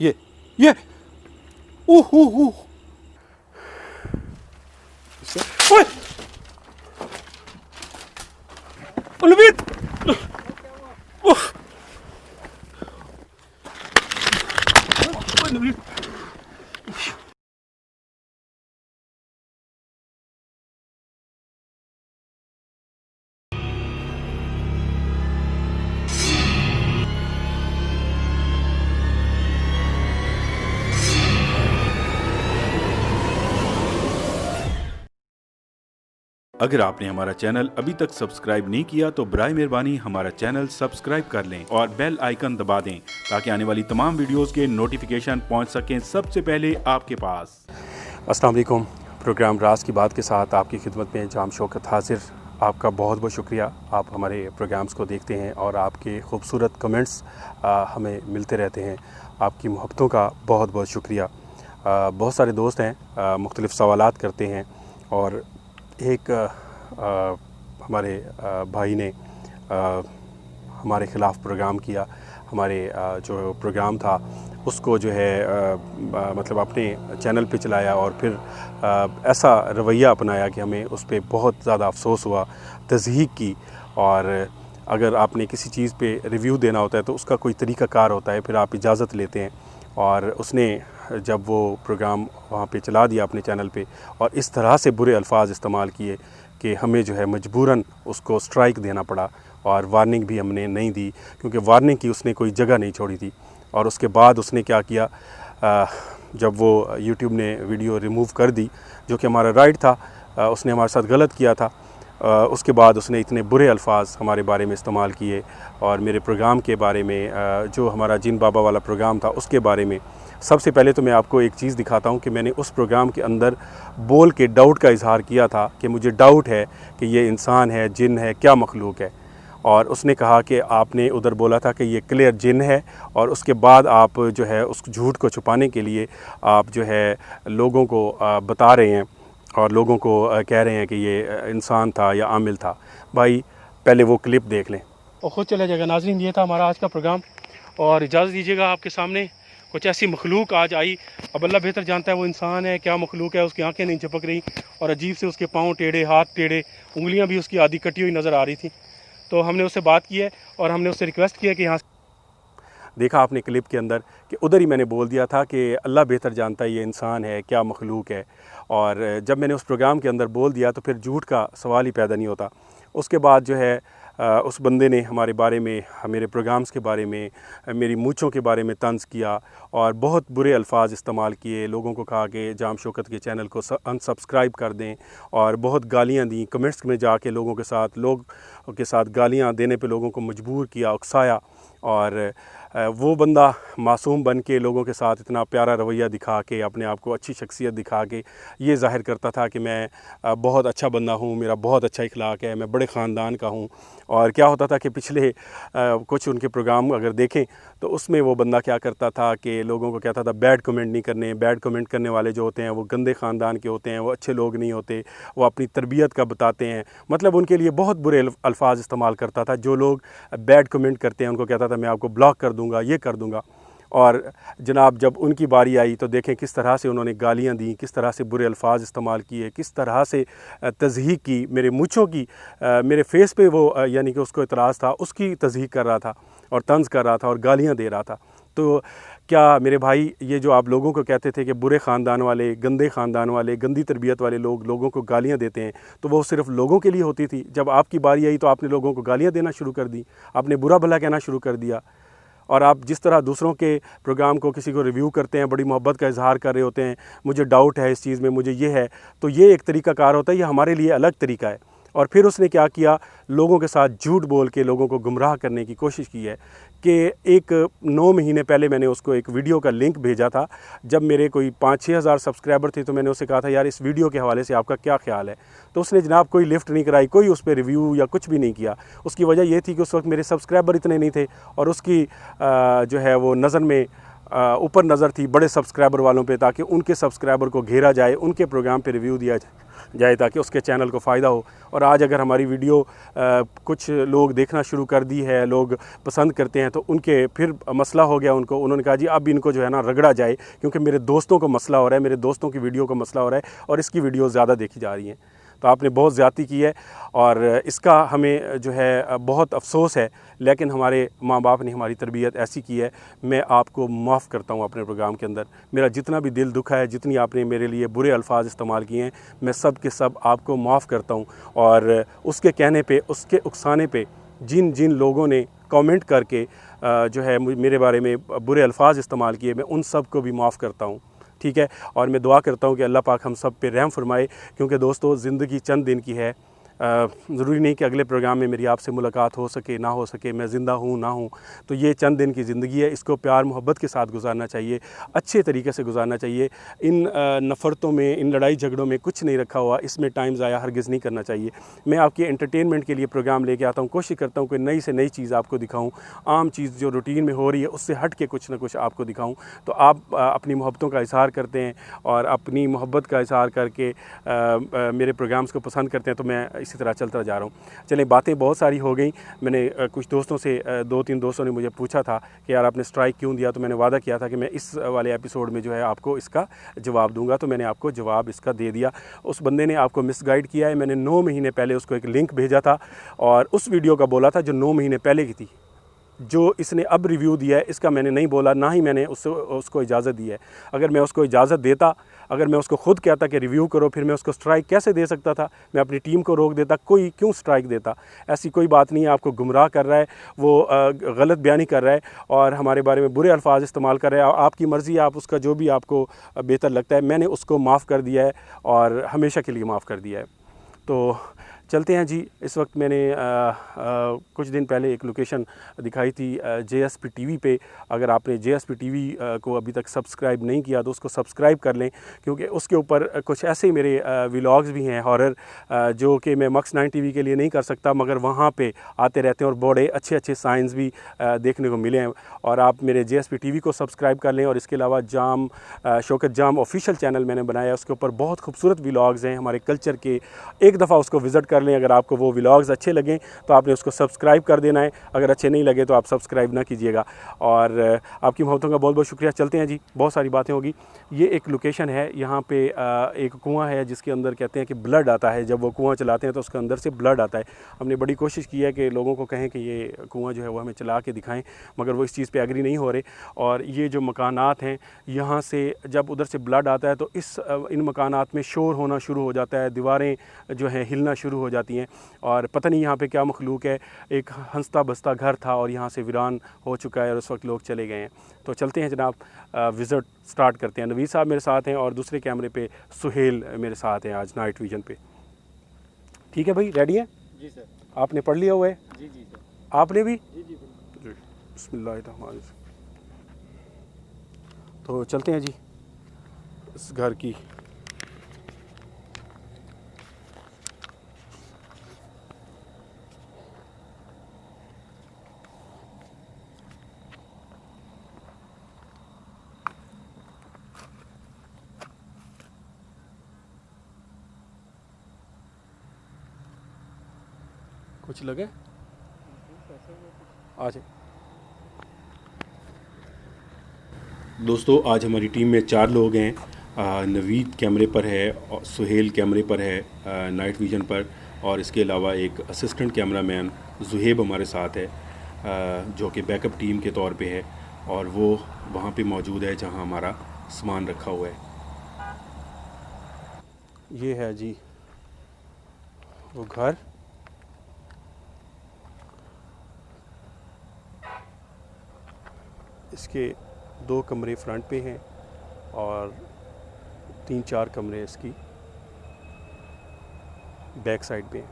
ये ओह ओह ओह ओए नवीद ओह नवीद अगर आपने हमारा चैनल अभी तक सब्सक्राइब नहीं किया तो बराए मेहरबानी हमारा चैनल सब्सक्राइब कर लें और बेल आइकन दबा दें ताकि आने वाली तमाम वीडियोस के नोटिफिकेशन पहुंच सकें सबसे पहले आपके पास। अस्सलाम वालेकुम। प्रोग्राम राज की बात के साथ आपकी खिदमत में जाम शौकत हाजिर। आपका बहुत बहुत शुक्रिया, आप हमारे प्रोग्राम्स को देखते हैं और आपके खूबसूरत कमेंट्स हमें मिलते रहते हैं। आपकी मोहब्बतों का बहुत बहुत शुक्रिया। बहुत सारे दोस्त हैं मुख्तलिफ़ सवालात करते हैं और एक हमारे भाई ने हमारे ख़िलाफ़ प्रोग्राम किया। हमारे जो प्रोग्राम था उसको जो है मतलब अपने चैनल पे चलाया और फिर ऐसा रवैया अपनाया कि हमें उस पर बहुत ज़्यादा अफसोस हुआ, तज़हीक की। और अगर आपने किसी चीज़ पे रिव्यू देना होता है तो उसका कोई तरीक़ाकार होता है, फिर आप इजाज़त लेते हैं। और उसने जब वो प्रोग्राम वहाँ पे चला दिया अपने चैनल पे और इस तरह से बुरे अल्फाज इस्तेमाल किए कि हमें जो है मजबूरन उसको स्ट्राइक देना पड़ा और वार्निंग भी हमने नहीं दी, क्योंकि वार्निंग की उसने कोई जगह नहीं छोड़ी थी। और उसके बाद उसने क्या किया, जब वो यूट्यूब ने वीडियो रिमूव कर दी, जो कि हमारा राइट था, उसने हमारे साथ गलत किया था। उसके बाद उसने इतने बुरे अल्फाज हमारे बारे में इस्तेमाल किए और मेरे प्रोग्राम के बारे में, जो हमारा जिन बाबा वाला प्रोग्राम था उसके बारे में। सबसे पहले तो मैं आपको एक चीज़ दिखाता हूँ कि मैंने उस प्रोग्राम के अंदर बोल के डाउट का इजहार किया था कि मुझे डाउट है कि ये इंसान है, जिन है, क्या मखलूक है। और उसने कहा कि आपने उधर बोला था कि ये क्लियर जिन है, और उसके बाद आप जो है उस झूठ को छुपाने के लिए आप जो है लोगों को बता रहे हैं और लोगों को कह रहे हैं कि ये इंसान था या आमिल था। भाई पहले वो क्लिप देख लें और ख़ुद चला जाएगा। नाज़रीन, ये था हमारा आज का प्रोग्राम और इजाज़त दीजिएगा, आपके सामने कुछ ऐसी मखलूक आज आई। अब अल्लाह बेहतर जानता है वो इंसान है, क्या मखलूक है। उसकी आंखें नहीं झपक रही और अजीब से उसके पाँव टेढ़े, हाथ टेढ़े, उंगलियां भी उसकी आधी कटी हुई नज़र आ रही थी। तो हमने उससे बात की है और हमने उससे रिक्वेस्ट किया कि यहाँ देखा आपने क्लिप के अंदर कि उधर ही मैंने बोल दिया था कि अल्लाह बेहतर जानता है ये इंसान है, क्या मखलूक है। और जब मैंने उस प्रोग्राम के अंदर बोल दिया तो फिर झूठ का सवाल ही पैदा नहीं होता। उसके बाद जो है उस बंदे ने हमारे बारे में, मेरे प्रोग्राम्स के बारे में, मेरी मूँछों के बारे में तंज़ किया और बहुत बुरे अल्फाज इस्तेमाल किए। लोगों को कहा कि जाम शौकत के चैनल को अनसब्सक्राइब कर दें और बहुत गालियाँ दी। कमेंट्स में जाके लोगों के साथ गालियाँ देने पे लोगों को मजबूर किया, उकसाया। और वो बंदा मासूम बन के लोगों के साथ इतना प्यारा रवैया दिखा के, अपने आप को अच्छी शख्सियत दिखा के ये ज़ाहिर करता था कि मैं बहुत अच्छा बंदा हूँ, मेरा बहुत अच्छा इखलाक है, मैं बड़े ख़ानदान का हूँ। और क्या होता था कि पिछले कुछ उनके प्रोग्राम अगर देखें तो उसमें वो बंदा क्या करता था कि लोगों को कहता था बैड कमेंट नहीं करने। बैड कमेंट करने वाले जो होते हैं वो गंदे ख़ानदान के होते हैं, वो अच्छे लोग नहीं होते, वो अपनी तरबियत का बताते हैं। मतलब उनके लिए बहुत बुरे अल्फाज इस्तेमाल करता था। जो लोग बैड कमेंट करते हैं उनको कहता था मैं आपको ब्लॉक कर दूँगा, ये कर दूँगा। और जनाब जब उनकी बारी आई तो देखें किस तरह से उन्होंने गालियाँ दी, किस तरह से बुरे अल्फाज इस्तेमाल किए, किस तरह से तज़हीक की। मेरे मूँछों की, मेरे फेस पे वो यानी कि उसको इतराज़ था, उसकी तज़हीक कर रहा था और तंज़ कर रहा था और गालियाँ दे रहा था। तो क्या मेरे भाई, ये जो आप लोगों को कहते थे कि बुरे ख़ानदान वाले, गंदे ख़ानदान वाले, गंदी तरबियत वाले लोग लोगों को गालियाँ देते हैं, तो वो सिर्फ़ लोगों के लिए होती थी। जब आपकी बारी आई तो आपने लोगों को गालियाँ देना शुरू कर दी, आपने बुरा भला कहना शुरू कर दिया। और आप जिस तरह दूसरों के प्रोग्राम को, किसी को रिव्यू करते हैं, बड़ी मोहब्बत का इजहार कर रहे होते हैं, मुझे डाउट है इस चीज़ में, मुझे ये है, तो ये एक तरीक़ाकार होता है, ये हमारे लिए अलग तरीका है। और फिर उसने क्या किया, लोगों के साथ झूठ बोल के लोगों को गुमराह करने की कोशिश की है। कि एक 9 महीने पहले मैंने उसको एक वीडियो का लिंक भेजा था। जब मेरे कोई 5-6 हज़ार सब्सक्राइबर थे तो मैंने उससे कहा था यार इस वीडियो के हवाले से आपका क्या ख्याल है। तो उसने जनाब कोई लिफ्ट नहीं कराई, कोई उस पर रिव्यू या कुछ भी नहीं किया। उसकी वजह ये थी कि उस वक्त मेरे सब्सक्राइबर इतने नहीं थे और उसकी जो है वो नज़र में ऊपर नज़र थी बड़े सब्सक्राइबर वालों पे, ताकि उनके सब्सक्राइबर को घेरा जाए, उनके प्रोग्राम पे रिव्यू दिया जाए। जाए ताकि उसके चैनल को फ़ायदा हो। और आज अगर हमारी वीडियो कुछ लोग देखना शुरू कर दी है, लोग पसंद करते हैं, तो उनके फिर मसला हो गया उनको, उन्होंने कहा जी अब इनको जो है ना रगड़ा जाए, क्योंकि मेरे दोस्तों को मसला हो रहा है, मेरे दोस्तों की वीडियो को मसला हो रहा है और इसकी वीडियो ज़्यादा देखी जा रही हैं। तो आपने बहुत ज़्यादती की है और इसका हमें जो है बहुत अफसोस है, लेकिन हमारे माँ बाप ने हमारी तरबियत ऐसी की है। मैं आपको माफ़ करता हूँ अपने प्रोग्राम के अंदर, मेरा जितना भी दिल दुखा है, जितनी आपने मेरे लिए बुरे अल्फाज इस्तेमाल किए हैं, मैं सब के सब आपको माफ़ करता हूँ। और उसके कहने पे, उसके उकसाने पे जिन जिन लोगों ने कमेंट करके जो है मेरे बारे में बुरे अल्फाज इस्तेमाल किए, मैं उन सब को भी माफ़ करता हूँ, ठीक है। और मैं दुआ करता हूँ कि अल्लाह पाक हम सब पे रहम फरमाए, क्योंकि दोस्तों ज़िंदगी चंद दिन की है। ज़रूरी नहीं कि अगले प्रोग्राम में मेरी आपसे मुलाकात हो सके ना हो सके, मैं ज़िंदा हूँ ना हूँ, तो ये चंद दिन की ज़िंदगी है, इसको प्यार मोहब्बत के साथ गुजारना चाहिए, अच्छे तरीके से गुजारना चाहिए। इन नफ़रतों में, इन लड़ाई झगड़ों में कुछ नहीं रखा हुआ, इसमें टाइम ज़ाया हरगिज़ नहीं करना चाहिए। मैं आपके एंटरटेनमेंट के लिए प्रोग्राम लेके आता हूँ, कोशिश करता हूँ कि नई से नई चीज़ आपको दिखाऊँ, आम चीज़ जो रूटीन में हो रही है उससे हट के कुछ ना कुछ आपको दिखाऊँ। तो आप अपनी मोहब्बतों का इज़हार करते हैं और अपनी मोहब्बत का इज़हार करके मेरे प्रोग्राम्स को पसंद करते हैं, तो मैं इसी तरह चलता जा रहा हूँ। चलें, बातें बहुत सारी हो गई। मैंने कुछ दोस्तों से, 2-3 दोस्तों ने मुझे पूछा था कि यार आपने स्ट्राइक क्यों दिया, तो मैंने वादा किया था कि मैं इस वाले एपिसोड में जो है आपको इसका जवाब दूंगा, तो मैंने आपको जवाब इसका दे दिया। उस बंदे ने आपको मिसगाइड किया है। मैंने 9 महीने पहले उसको एक लिंक भेजा था और उस वीडियो का बोला था जो 9 महीने पहले की थी। जो इसने अब रिव्यू दिया है इसका मैंने नहीं बोला, ना ही मैंने उसको इजाज़त दी है। अगर मैं उसको इजाज़त देता, अगर मैं उसको ख़ुद कहता कि रिव्यू करो, फिर मैं उसको स्ट्राइक कैसे दे सकता था? मैं अपनी टीम को रोक देता, कोई क्यों स्ट्राइक देता? ऐसी कोई बात नहीं है। आपको गुमराह कर रहा है, वो गलत बयानी कर रहा है और हमारे बारे में बुरे अल्फाज इस्तेमाल कर रहा है। आपकी मर्ज़ी है, आप उसका जो भी आपको बेहतर लगता है। मैंने उसको माफ़ कर दिया है और हमेशा के लिए माफ़ कर दिया है। तो चलते हैं जी। इस वक्त मैंने कुछ दिन पहले एक लोकेशन दिखाई थी JSP TV पे। अगर आपने JSP TV को अभी तक सब्सक्राइब नहीं किया तो उसको सब्सक्राइब कर लें, क्योंकि उसके ऊपर कुछ ऐसे मेरे व्लॉग्स भी हैं हॉरर, जो कि मैं मक्स 9 TV के लिए नहीं कर सकता, मगर वहाँ पे आते रहते हैं और बड़े अच्छे अच्छे साइंस भी देखने को मिले हैं। और आप मेरे JSP TV को सब्सक्राइब कर लें। और इसके अलावा शौकत जाम ऑफिशियल चैनल मैंने बनाया है, उसके ऊपर बहुत खूबसूरत व्लॉग्स हैं हमारे कल्चर के। एक दफ़ा उसको विज़िट कर लें। अगर आपको वो व्लॉग्स अच्छे लगें तो आपने उसको सब्सक्राइब कर देना है, अगर अच्छे नहीं लगे तो आप सब्सक्राइब ना कीजिएगा। और आपकी मोहब्बतों का बहुत बहुत शुक्रिया। चलते हैं जी, बहुत सारी बातें होगी। ये एक लोकेशन है, यहाँ पे एक कुआं है जिसके अंदर कहते हैं कि ब्लड आता है। जब वो कुआं चलाते हैं तो उसके अंदर से ब्लड आता है। हमने बड़ी कोशिश की है कि लोगों को कहें कि ये कुआं जो है वो हमें चला के दिखाएं, मगर वो इस चीज़ पे एग्री नहीं हो रहे। और ये जो मकानात हैं, यहाँ से जब उधर से ब्लड आता है तो इन मकानात में शोर होना शुरू हो जाता है, दीवारें जो हैं हिलना शुरू हो जाती हैं और पता नहीं यहाँ पे क्या मखलूक है। एक हंसता बसता घर था और यहाँ से वीरान हो चुका है और उस वक्त लोग चले गए हैं। तो चलते हैं जनाब, विज़िट स्टार्ट करते हैं। नवीद साहब मेरे साथ हैं और दूसरे कैमरे पे सुहेल मेरे साथ हैं आज नाइट विजन पे। ठीक है भाई, रेडी है? जी सर। आपने पढ़ लिया हुआ है? जी जी सर। आपने भी? जी जी जी। बिस्मिल्लाहिर्रहमानिर्रहीम। तो चलते हैं जी इस घर की। कुछ लगे आज? दोस्तों आज हमारी टीम में 4 लोग हैं। नवीद कैमरे पर है, और सुहेल कैमरे पर है नाइट विजन पर, और इसके अलावा एक असिस्टेंट कैमरामैन जुहेब हमारे साथ है, जो कि बैकअप टीम के तौर पे है, और वो वहाँ पे मौजूद है जहाँ हमारा सामान रखा हुआ है। ये है जी वो घर। इसके 2 कमरे फ्रंट पे हैं और 3-4 कमरे इसकी बैक साइड पे हैं।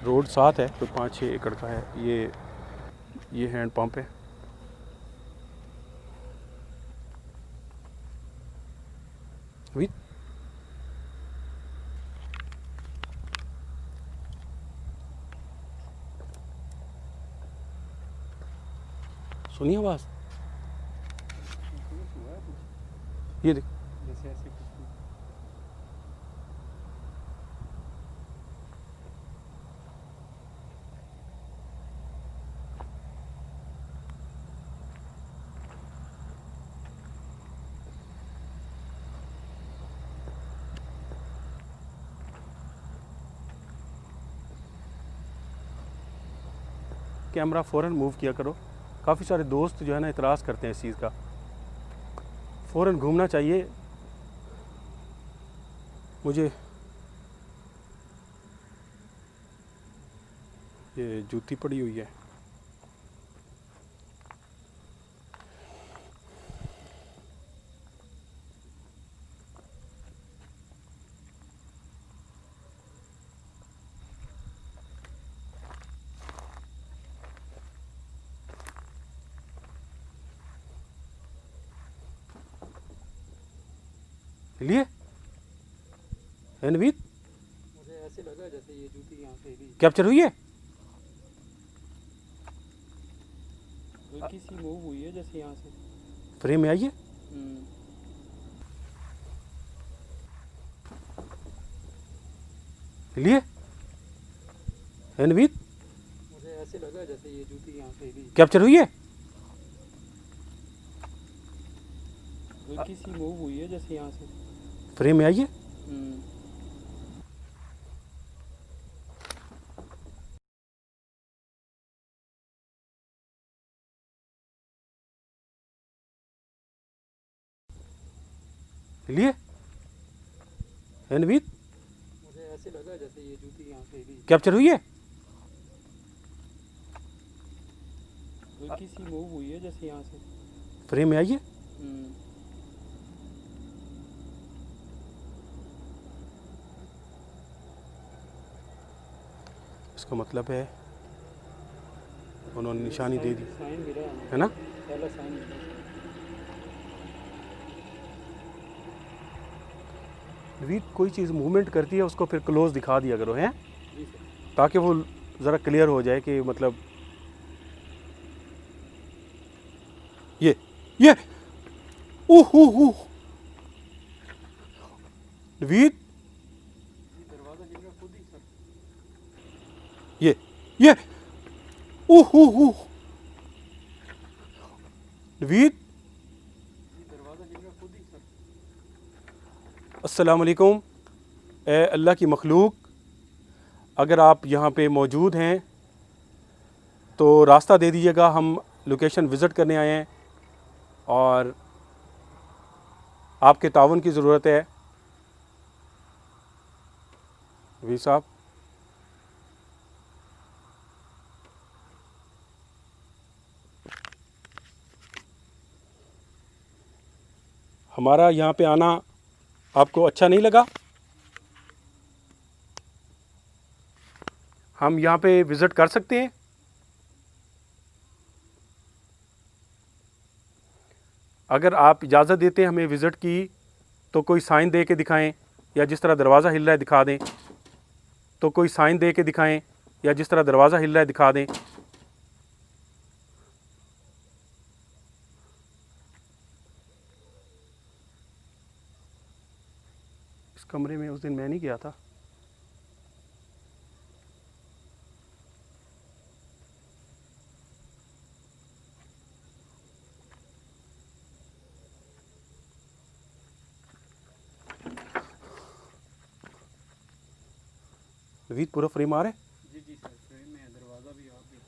रोड साथ है, तो 5-6 एकड़ का है। ये हैंड पंप है। अभी सुनिए आवाज़। ये देख, जैसे ऐसे कुछ भी। कैमरा फ़ौरन मूव किया करो। काफ़ी सारे दोस्त जो है ना इतराज़ करते हैं इस चीज़ का। फ़ौरन घूमना चाहिए। मुझे ये जूती पड़ी हुई है। लिए नवीद मुझे ऐसे लगा जैसे ये जूती यहाँ से भी कैप्चर हुई है। हल्की सी मूव हुई है जैसे यहाँ से। फ्रेम में आई है। लिए नवीद मुझे ऐसे लगा जैसे ये जूती यहाँ से भी कैप्चर हुई है। हल्की सी मूव हुई है जैसे यहाँ से। फ्रेम में आई है। लिए नवीद मुझे ऐसे लगा जैसे ये जूती यहाँ से भी कैप्चर हुई है। हल्की सी मूव हुई है जैसे यहाँ से। फ्रेम में आई है। इसका मतलब है उन्होंने निशानी दे दी साइन मिला है ना। पहला साइन मिला। नवीद कोई चीज़ मूवमेंट करती है उसको फिर क्लोज दिखा दिया करो हैं, जी सर। ताकि वो ज़रा क्लियर हो जाए कि मतलब ये नवीद दरवाज़ा गिर रहा खुद ही सर। ये नवीद दरवाज़ा गिर रहा खुद ही सर। अस्सलाम वालेकुम। ए अल्लाह की मखलूक, अगर आप यहाँ पे मौजूद हैं तो रास्ता दे दीजिएगा। हम लोकेशन विज़िट करने आए हैं और आपके तावन की ज़रूरत है। नवीद साहब हमारा यहाँ पे आना आपको अच्छा नहीं लगा? हम यहाँ पे विज़िट कर सकते हैं? अगर आप इजाज़त देते हैं हमें विज़िट की तो कोई साइन दे के दिखाएं, या जिस तरह दरवाज़ा हिल रहा है दिखा दें। तो कोई साइन दे के दिखाएं या जिस तरह दरवाज़ा हिल रहा है दिखा दें। इस कमरे में उस दिन मैं नहीं गया था। नवीद पूरा फ्रेम आ रहा है। जी जी सर, फ्रेम में दरवाज़ा भी आप भी।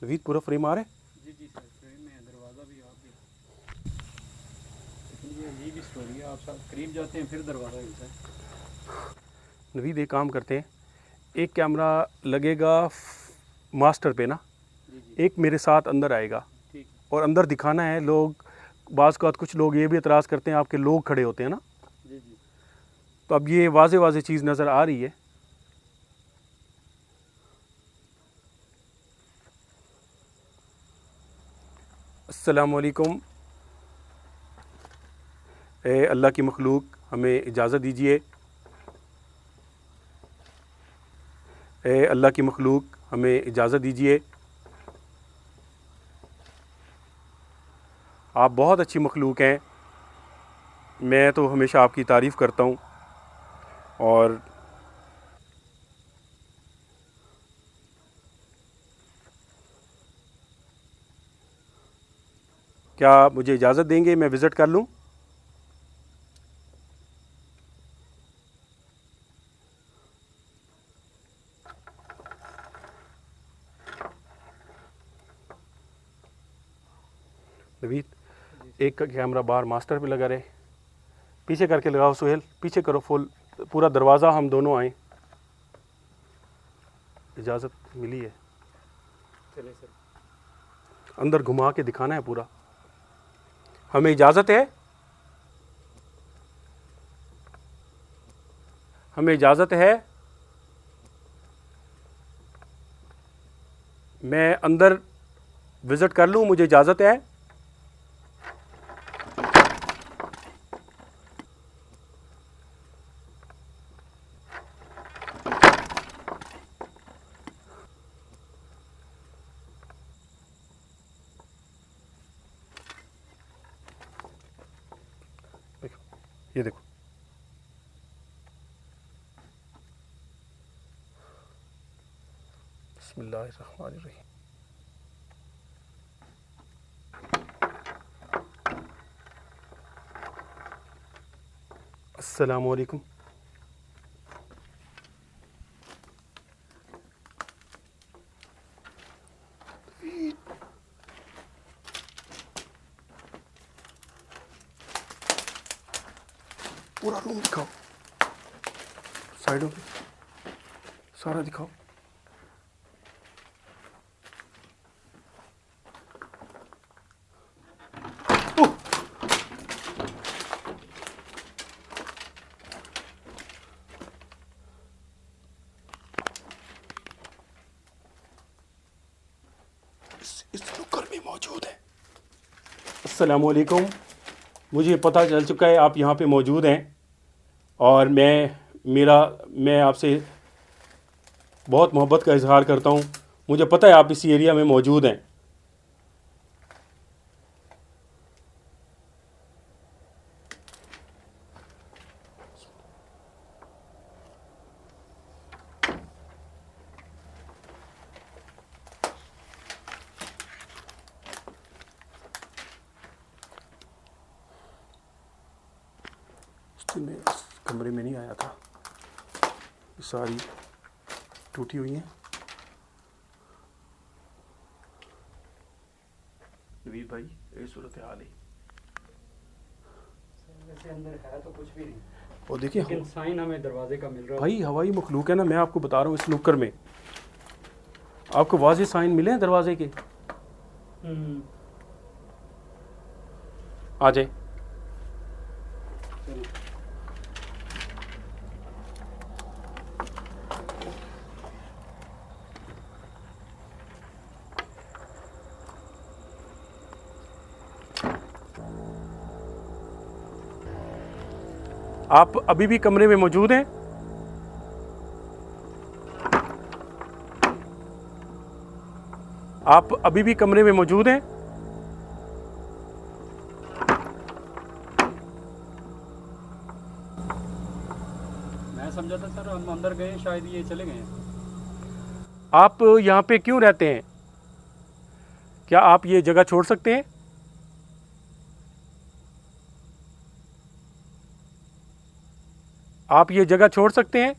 नवीद पूरा फ्रेम आ रहा है। जी जी सर, फ्रेम में दरवाज़ा भी आप भी। लेकिन ये अजीब ही स्टोरी है, आप साथ करीब जाते हैं फिर दरवाज़ा हिलता है। नवीद एक काम करते हैं, एक कैमरा लगेगा मास्टर पे ना, जी जी एक मेरे साथ अंदर आएगा ठीक। और अंदर दिखाना है। लोग बाज़ का कुछ लोग ये भी एतराज़ करते हैं आपके लोग खड़े होते हैं ना, जी जी तो अब ये वाज़े वाज़े चीज़ नज़र आ रही है। अस्सलाम वालेकुम। ए अल्लाह की मखलूक, हमें इजाज़त दीजिए। ए अल्लाह की मखलूक, हमें इजाज़त दीजिए। आप बहुत अच्छी मखलूक हैं, मैं तो हमेशा आपकी तारीफ़ करता हूँ। और क्या आप मुझे इजाज़त देंगे, मैं विज़िट कर लूँ? नवीद, एक का कैमरा बाहर मास्टर पे लगा रहे, पीछे करके लगाओ। सुहेल पीछे करो, फुल पूरा दरवाज़ा हम दोनों आए। इजाज़त मिली है? चले सर। अंदर घुमा के दिखाना है पूरा। हमें इजाज़त है? हमें इजाज़त है? मैं अंदर विज़िट कर लूँ, मुझे इजाज़त है? देखो, ये देखो, बिस्मिल्लाहिर्रहमानिर्रहीम। अस्सलामु अलैकुम। पूरा रूम दिखाओ, साइडों पे सारा दिखाओ। इस नुक्कड़ में मौजूद है। अस्सलामु अलैकुम, मुझे पता चल चुका है आप यहाँ पे मौजूद हैं, और मैं आपसे बहुत मोहब्बत का इजहार करता हूँ। मुझे पता है आप इसी एरिया में मौजूद हैं। मैं इस कमरे में नहीं आया था, ये सारी टूटी हुई हैं। नवीद भाई, ये सूरत हाल है। वैसे अंदर है तो कुछ भी नहीं, और देखिए लेकिन साइन हमें दरवाजे का मिल रहा है। भाई, हवाई मखलूक है ना, मैं आपको बता रहा हूँ। इस नुक्कड़ में आपको वाज़ेह साइन मिले हैं दरवाजे के। आ जाए। आप अभी भी कमरे में मौजूद हैं? आप अभी भी कमरे में मौजूद हैं? मैं समझा था सर हम अंदर गए, शायद ये चले गए। आप यहाँ पे क्यों रहते हैं? क्या आप ये जगह छोड़ सकते हैं? आप ये जगह छोड़ सकते हैं?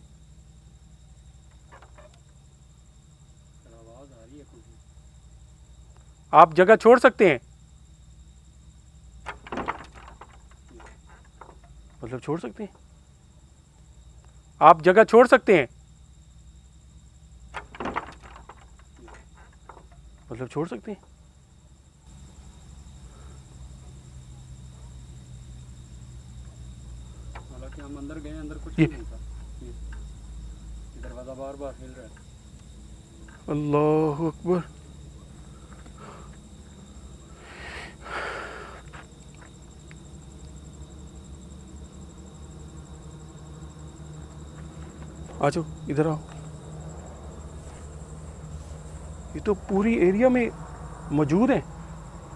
आवाज़ आ रही है कुछ। आप जगह छोड़ सकते हैं? मतलब छोड़ सकते हैं? आप जगह छोड़ सकते हैं? मतलब छोड़ सकते हैं? हालांकि हम अंदर गए, अंदर कुछ ये- नहीं था। ये दरवाज़ा बार बार हिल रहा है। अल्लाह अकबर। आ जाओ, इधर आओ। ये तो पूरी एरिया में मौजूद है।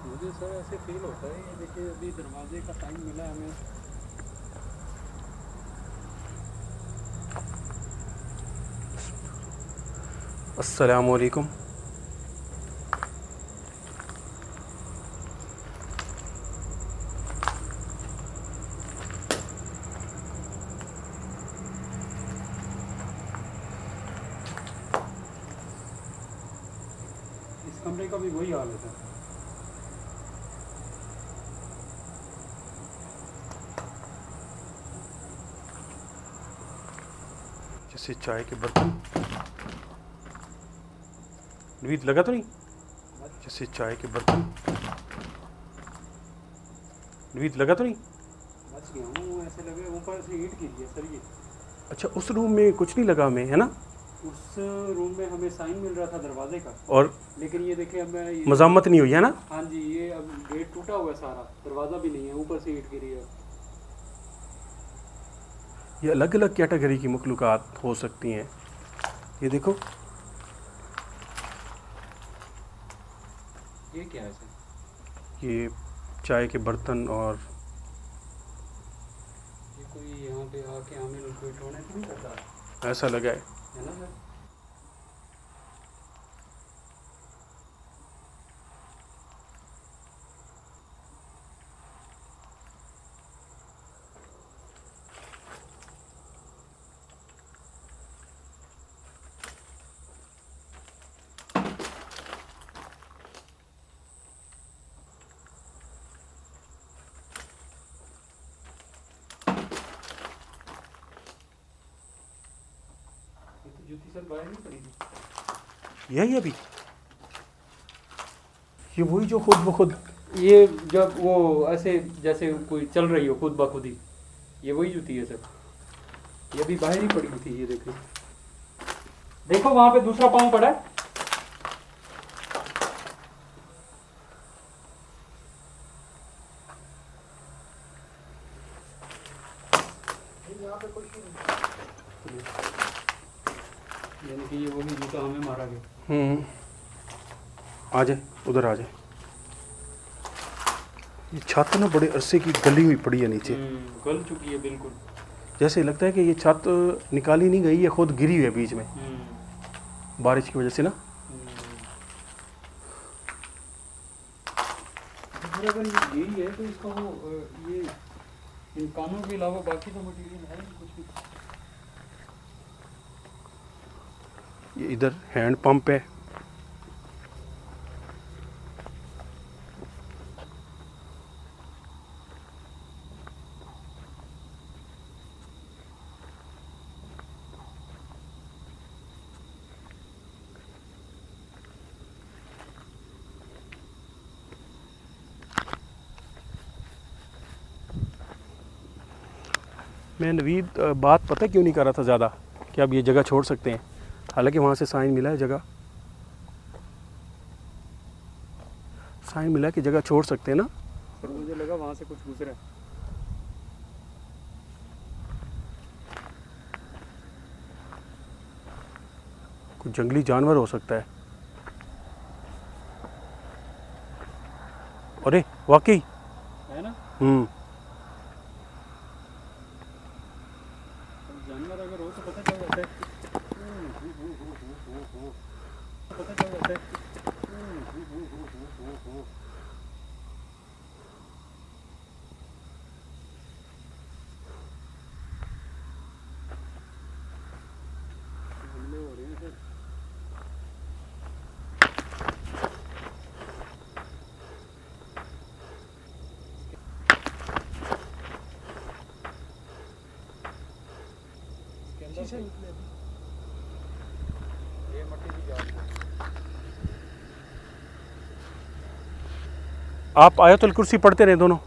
मुझे सर ऐसे फील होता है। ये देखिए अभी दरवाजे का साइन मिला है हमें। अस्सलाम वालेकुम। इस कमरे का भी वही हाल है सर। जैसे चाय के बर्तन, नवीद लगा तो नहीं? जैसे चाय के बर्तन, नवीद लगा तो नहीं? बच गया हूँ, ऐसे लगे ऊपर से ईंट गिरी है सर ये। अच्छा, उस रूम में कुछ नहीं लगा हमें, है ना? उस रूम में हमें साइन मिल रहा था दरवाजे का, और लेकिन ये देखिए हमें ये मज़म्मत नहीं हुई, है ना? हाँ जी, ये अब गेट टूटा हुआ है सारा, दरवाज़ा भी नहीं है, ऊपर से ईंट गिरी है। ये अलग अलग कैटेगरी की मखलूक़ात हो सकती हैं। ये देखो, ये क्या है सर? ये चाय के बर्तन, और ये कोई यहाँ पे आके हमें कोई टोने तो नहीं करता ऐसा लगा है ना सर? ये तो जूती सर बाहर नहीं पड़ी थी। यही अभी ये वही जो खुद ब खुद, ये जब वो ऐसे जैसे कोई चल रही हो खुद ब खुद ही, ये वही जूती है सर। ये भी बाहर ही पड़ी थी, ये देखो, देखो वहां पे दूसरा पाँव पड़ा है। यानी कि ये वही जूता हमें मारा गया। आ जाए, उधर आ जाए। ये छत ना बड़े अरसे की गली हुई पड़ी है नीचे, गल चुकी है बिल्कुल। जैसे लगता है कि ये छत निकाली नहीं गई है, खुद गिरी हुई है बीच में बारिश की वजह से ना। अगर यही है तो इसका वो ये इन कानों के अलावा बाकी तो मटेरियल है नहीं कुछ भी। ये इधर हैंड पंप है, मैं नवीद बात पता क्यों नहीं कर रहा था ज़्यादा कि अब ये जगह छोड़ सकते हैं, हालांकि वहाँ से साइन मिला है कि जगह छोड़ सकते हैं ना। पर मुझे लगा वहाँ से कुछ गुजरा है। कुछ जंगली जानवर हो सकता है। अरे वाकई है ना? जानवर अगर हो तो पता चल जाता है। पता चल जाता है। हमले हो रहे हैं सर। इसके अंदर से ये मट्टी की जात है। आप आयतुल कुर्सी पढ़ते रहे दोनों।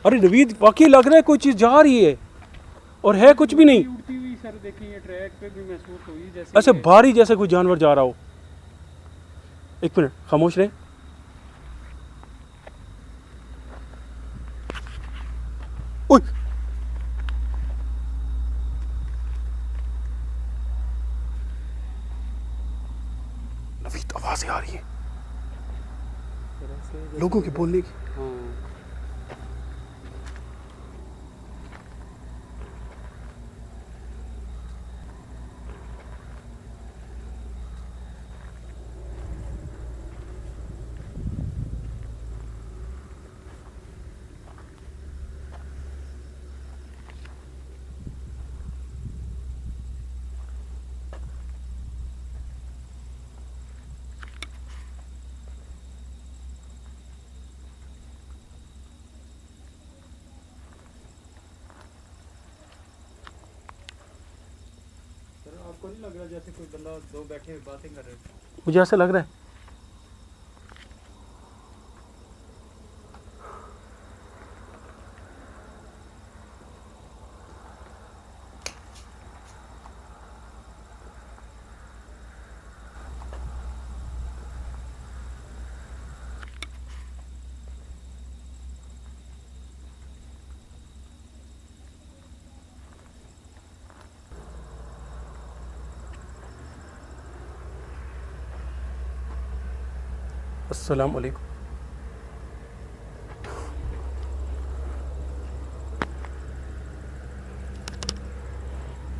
अरे नवीद, वाकई लग रहा है कोई चीज़ जा रही है और है कुछ भी नहीं। उड़ती हुई सर देखिए, ये ट्रैक पे भी महसूस हुई जैसे ऐसे भारी जैसे कोई जानवर जा रहा हो। एक मिनट खामोश रहे। ओए नवीद आवाज़ें आ रही हैं लोगों के बोलने की। हाँ। आपको नहीं लग रहा जैसे कोई बंदा दो बैठे बातें कर रहे हैं? मुझे ऐसा लग रहा है। अस्सलाम वालेकुम।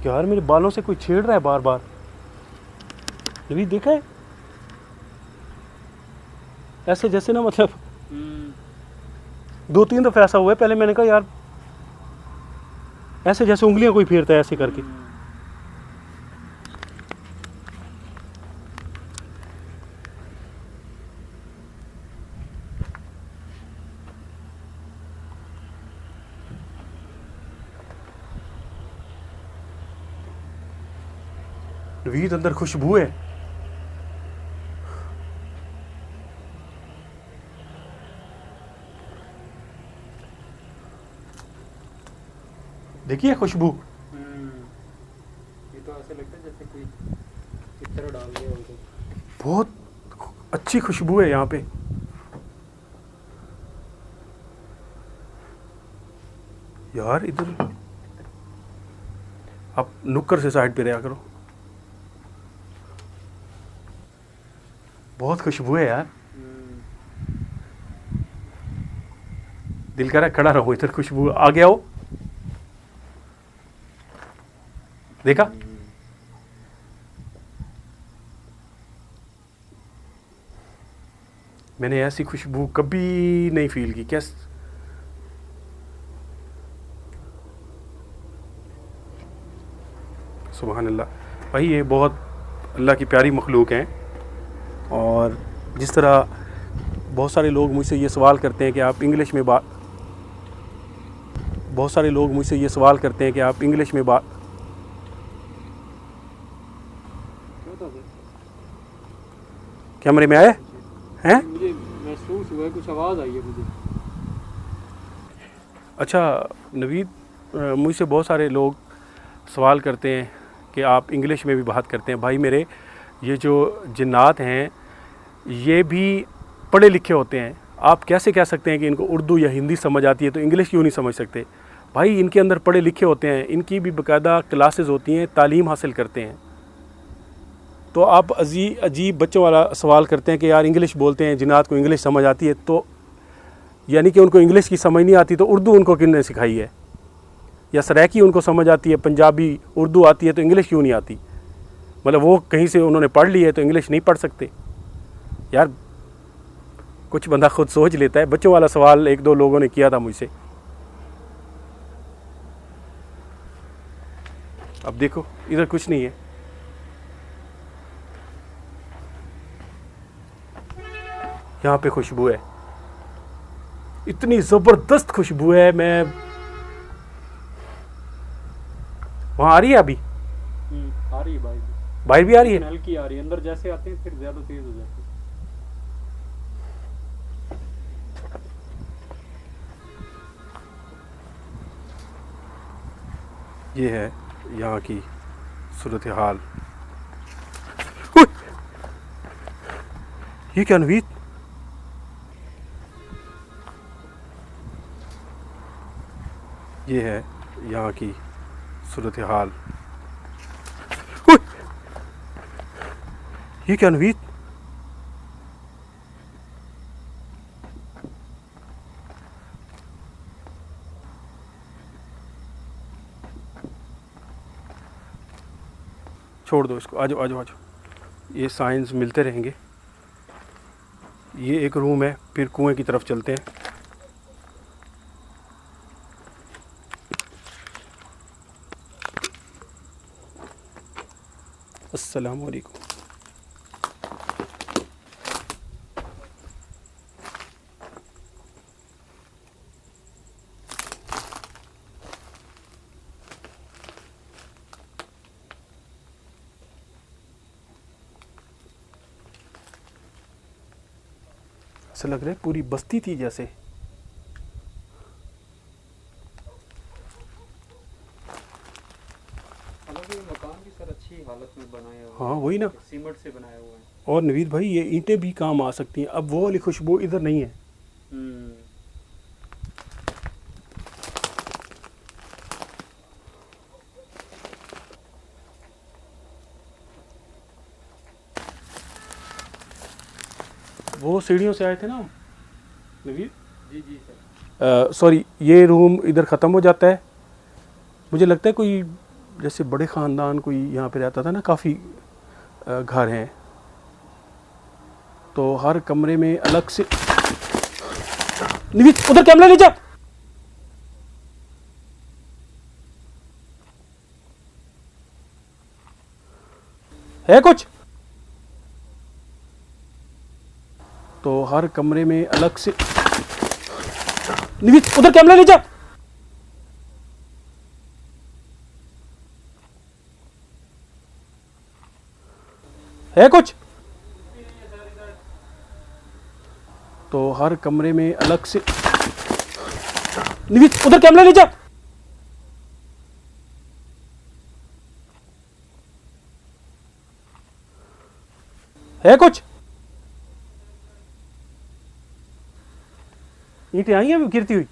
यार मेरे बालों से कोई छेड़ रहा है बार बार। नवीद देखा है ऐसे जैसे ना, मतलब 2-3 दफ़ा ऐसा हुआ है। पहले मैंने कहा यार ऐसे जैसे उंगलियां कोई फेरता है ऐसे करके। नवीद अंदर खुशबू है। देखिए खुशबू। ये तो ऐसे लगता है जैसे कोई इत्र डाल दिया उनको। बहुत अच्छी खुशबू है यहाँ पे। यार इधर आप नुक्कड़ से साइड पे रहा करो। बहुत खुशबू है यार। दिल कर रहा है खड़ा रहो इधर, खुशबू आ गया हो। देखा मैंने ऐसी खुशबू कभी नहीं फील की। क्या सुभान अल्लाह भाई, ये बहुत अल्लाह की प्यारी मखलूक हैं। और जिस तरह बहुत सारे लोग मुझसे ये सवाल करते हैं कि आप इंग्लिश में बात बहुत सारे लोग मुझसे ये सवाल करते हैं कि आप इंग्लिश में बात कैमरे में आए हैं। मुझे महसूस हुआ है कुछ आवाज़ आई है मुझे। अच्छा नवीद, मुझसे बहुत सारे लोग सवाल करते हैं कि आप इंग्लिश में भी बात करते हैं। भाई मेरे, ये जो जिन्नात हैं ये भी पढ़े लिखे होते हैं। आप कैसे कह सकते हैं कि इनको उर्दू या हिंदी समझ आती है तो इंग्लिश क्यों नहीं समझ सकते? भाई इनके अंदर पढ़े लिखे होते हैं, इनकी भी बाकायदा क्लासेस होती हैं, तालीम हासिल करते हैं। तो आप अजीब बच्चों वाला सवाल करते हैं कि यार इंग्लिश बोलते हैं, जिन्नात को इंग्लिश समझ आती है, तो यानी कि उनको इंग्लिश की समझ नहीं आती तो उर्दू उनको किसने सिखाई है? या सराइकी उनको समझ आती है, पंजाबी उर्दू आती है तो इंग्लिश क्यों नहीं आती? मतलब वो कहीं से उन्होंने पढ़ ली है तो इंग्लिश नहीं पढ़ सकते? यार कुछ बंदा खुद सोच लेता है। बच्चों वाला सवाल 1-2 लोगों ने किया था मुझसे। अब देखो इधर कुछ नहीं है। यहाँ पे खुशबू है, इतनी ज़बरदस्त खुशबू है। मैं वहाँ आ रही है अभी? आ रही है बाहर भी। बाहर भी आ रही है? हल्की आ रही है, अंदर जैसे आते हैं फिर ज़्यादा तेज़ हो जाती है। ये है यहाँ की सूरत हाल। ये क्या नवीद? ये है यहाँ की सूरत हाल। ये क्या नवीद? छोड़ दो इसको, आ जाओ आ जाओ आ जाओ। ये साइंस मिलते रहेंगे। ये एक रूम है, फिर कुएं की तरफ चलते हैं। अस्सलाम वालेकुम। ऐसा लग रहा है पूरी बस्ती थी जैसे। हालांकि ये मकान भी सर अच्छी हालत में बनाया हुआ हाँ वही ना। है, सीमेंट से बनाया हुआ है। और नवीद भाई ये ईंटें भी काम आ सकती हैं। अब वो वाली खुशबू इधर नहीं है। वो सीढ़ियों से आए थे ना हम, नवीद। जी जी सर। सॉरी, ये रूम इधर ख़त्म हो जाता है। मुझे लगता है कोई जैसे बड़े ख़ानदान कोई यहाँ पे रहता था ना, काफ़ी घर हैं, तो हर कमरे में अलग से। नवीद उधर कैमरा ले जा। है कुछ? तो हर कमरे में अलग से। नवीद उधर कैमरा ले जा। है कुछ? तो हर कमरे में अलग से। नवीद उधर कैमरा ले जा। है कुछ? ईंटें आई हैं गिरती हुई।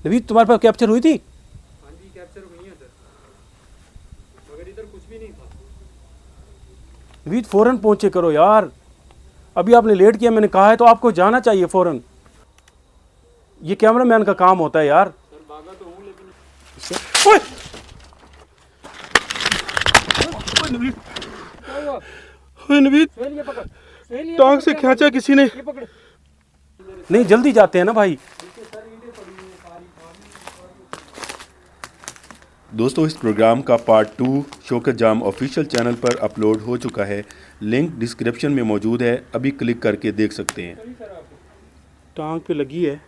नवीद तुम्हारे पास कैप्चर हुई थी? हाँ जी कैप्चर हुई है सर, मगर इधर कुछ भी नहीं था। नवीद फौरन पहुंचे करो यार, अभी आपने लेट किया, मैंने कहा है तो आपको जाना चाहिए फौरन। ये कैमरामैन का काम होता है यार। सर भागा तो हूँ लेकिन ओए! नवीद, क्या हुआ? ओए नवीद, सुहेल ये पकड़, सुहेल ये टांग पकड़, से क्या खींचा पकड़? किसी ने। ये पकड़। नहीं जल्दी जाते हैं ना भाई। दोस्तों इस प्रोग्राम का पार्ट 2 शौकत जाम ऑफिशियल चैनल पर अपलोड हो चुका है। लिंक डिस्क्रिप्शन में मौजूद है, अभी क्लिक करके देख सकते हैं। टांग पे लगी है।